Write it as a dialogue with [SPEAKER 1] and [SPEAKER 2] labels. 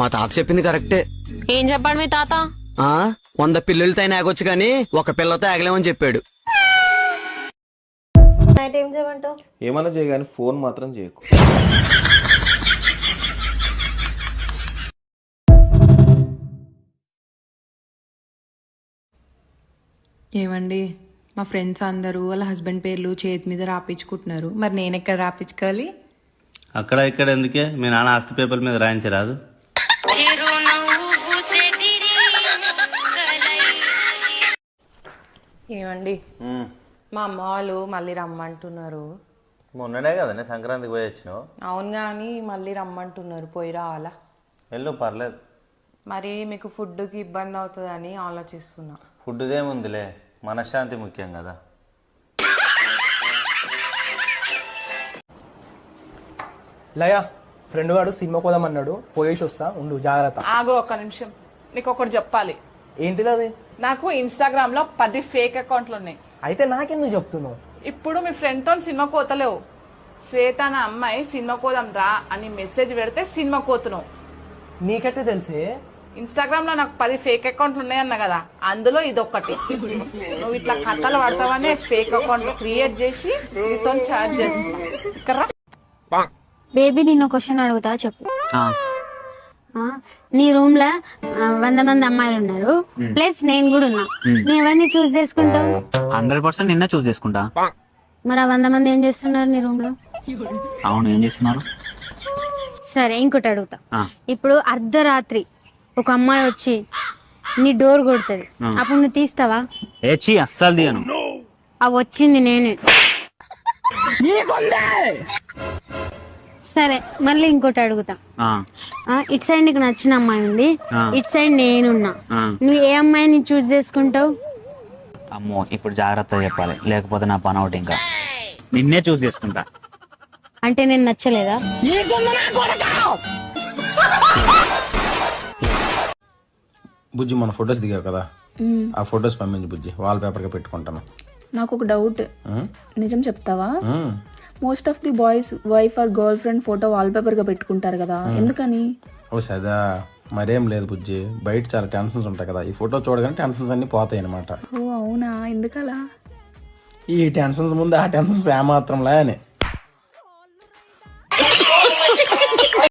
[SPEAKER 1] మా తాత చెప్పింది కరెక్టే.
[SPEAKER 2] ఏం చెప్పాడు మీ తాత?
[SPEAKER 1] 100 పిల్లులతో ఆగొచ్చు కానీ ఒక పిల్లతో ఆగలేమని చెప్పాడు.
[SPEAKER 3] నైట్ ఏం చేయమంటావు?
[SPEAKER 4] ఏమన్నా చేయగాని ఫోన్ మాత్రం చేయకు.
[SPEAKER 5] ఏమండి, మా ఫ్రెండ్స్ అందరూ వాళ్ళ హస్బెండ్ పేర్లు చేతి మీద రాపించుకుంటున్నారు. మరి నేను ఎక్కడ రాపించుకోవాలి?
[SPEAKER 6] అక్కడ ఇక్కడ ఎందుకే, మీ నాన్న ఆస్తి పేపర్ మీద రాయించరాదు?
[SPEAKER 5] ఏమండి, మా అమ్మ వాళ్ళు మళ్ళీ రమ్మంటున్నారు.
[SPEAKER 6] మొన్ననే కదనే సంక్రాంతికి పోయి వచ్చినావు.
[SPEAKER 5] అవును, కానీ మళ్ళీ రమ్మంటున్నారు. పోయి రావాలా?
[SPEAKER 6] వెళ్ళు, పర్లేదు.
[SPEAKER 5] మరి మీకు ఫుడ్కి ఇబ్బంది అవుతుందని ఆలోచిస్తున్నా.
[SPEAKER 6] ఫుడ్దేముందిలే, మనశ్శాంతి ముఖ్యం కదా.
[SPEAKER 7] లయ, ఫ్రెండ్ వాడు సినిమా పోదామన్నాడు, పోయేసి వస్తా, ఉండు జాగ్రత్త.
[SPEAKER 8] ఆగు ఒక్క నిమిషం, నీకు ఒకటి చెప్పాలి.
[SPEAKER 7] ఏంటిది అది?
[SPEAKER 8] నాకు ఇన్స్టాగ్రామ్ లో 10 ఫేక్ అకౌంట్లు ఉన్నాయి.
[SPEAKER 7] అయితే నాకెందుకు చెప్తున్నావు?
[SPEAKER 8] ఇప్పుడు మీ ఫ్రెండ్ తో సినిమా కోతలేవు. శ్వేత అనే అమ్మాయి సినిమా కోదాం రా అని మెసేజ్ పెడితే సినిమా కోతున్నావు.
[SPEAKER 7] నీకైతే తెలిసే.
[SPEAKER 8] ఇన్స్టాగ్రామ్ లో నాకు 10 ఫేక్ అకౌంట్లు ఉన్నాయన్న కదా, అందులో ఇదొక్కటి. నువ్వు ఇట్లా కథలు పడతావనే ఫేక్ అకౌంట్ క్రియేట్ చేసి నీతో చాట్ చేస్తున్నా.
[SPEAKER 9] బేబీ, నేను క్వశ్చన్ అడుగుతా, చెప్పు. నీ రూమ్ లో 100 మంది అమ్మాయిలు ఉన్నారు, ప్లస్ నేను కూడా ఉన్నా. నువ్వు ఎవరిని చూస్ చేసుకుంటావు?
[SPEAKER 10] 100% నిన్న చూస్ చేసుకుంటా.
[SPEAKER 9] మరి ఆ 100 మంది ఏం చేస్తున్నారు నీ రూమ్ లో?
[SPEAKER 10] అవును, ఏం చేస్తున్నారు?
[SPEAKER 9] సరే, ఇంకోటి అడుగుతా. ఇప్పుడు అర్ధరాత్రి ఒక అమ్మాయి వచ్చి నీ డోర్ కొడుతుంది, అప్పుడు నువ్వు తీస్తావా?
[SPEAKER 10] ఏచి అస్సలు తీయను.
[SPEAKER 9] ఆ వచ్చింది నేనే. సరే, మళ్ళీ ఇంకోటి అడుగుతా. ఇటు సైడ్ నీకు నచ్చిన అమ్మాయి ఉంది, ఇటు సైడ్ నేనున్నా. నువ్వు ఏ అమ్మాయిని చూస్ చేసుకుంటావు?
[SPEAKER 10] అమ్మో, ఇప్పుడు జాగ్రత్తగా చెప్పాలి, లేకపోతే నా పని అవుట్. ఇంకా నిన్నే చూస్ చేసుకుంటా.
[SPEAKER 9] అంటే నేను నచ్చలేదా?
[SPEAKER 11] బుజ్జి, మన ఫొటోస్ దిగావు కదా, ఆ ఫొటోస్ పంపించి బుజ్జి, వాల్ పేపర్ గా పెట్టుకుంటాను.
[SPEAKER 12] నాకు ఒక డౌట్, నిజం చెప్తావా? Most of the boys wife or girl friend photo wall paper గా పెట్టుకుంటారు కదా, ఎందుకని?
[SPEAKER 11] ఓ సదా, మరేం లేదు బుజ్జి, బయట చాలా టెన్షన్స్ ఉంటాయి కదా, ఈ ఫోటో చూడగానే టెన్షన్స్ అన్ని పోతాయి అనమాట.
[SPEAKER 12] ఓ అవునా, ఎందుకలా?
[SPEAKER 11] ఈ టెన్షన్స్ ముందు ఆ టెన్షన్స్ ఏమాత్రంలా అని.